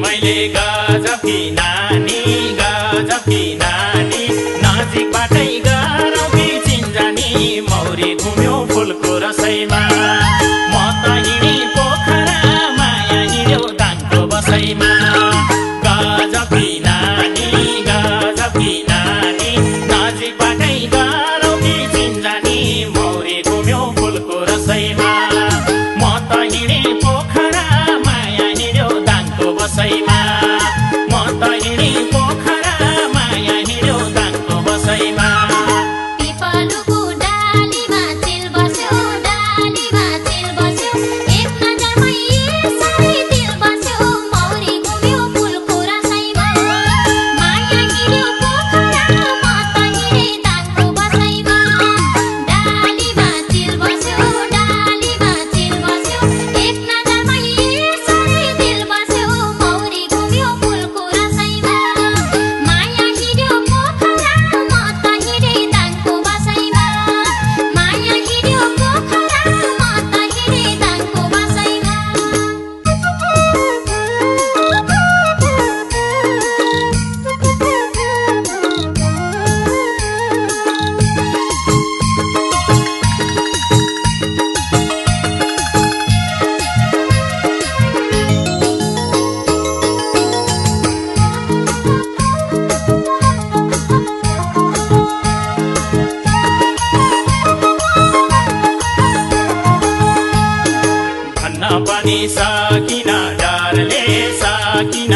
मैले गजबकी नानी नजिकबाटै गरौँ कि चिन्जानी मौरी घुम्यो फुलको रसैमा म त हिँडी पोखरा माया हिँड्यो दाङको बसैमा गजबकी नानी नजिकबाटै गरौँ कि चिन्जानी मौरी घुम्यो फुलको रसैमा म त हिँडी पोखरा माया हिँड्यो दाङको बसैमा म त हिँडी पोखरा माया हिँड्यो दाङको बसैमा पिपलुको डालीमा चिल बस्यो एक नजरमै यसरी दिल बस्यो मौरी घुम्यो फुलको रसैमा माया हिँड्यो पोखरा म त हिँडे दाङको बसैमा डालीमा चिल बस्यो एक नजरमै यसरी दिल बस्यो मौरी घुम्यो फुलको रसैमा माया हिँड्यो पोखरा म त हिँडे दाङको बसैमा माया हिँड्यो पोखरा म त हिँडे दाङको बसैमा भन्न पनि सकिन डरले सकिन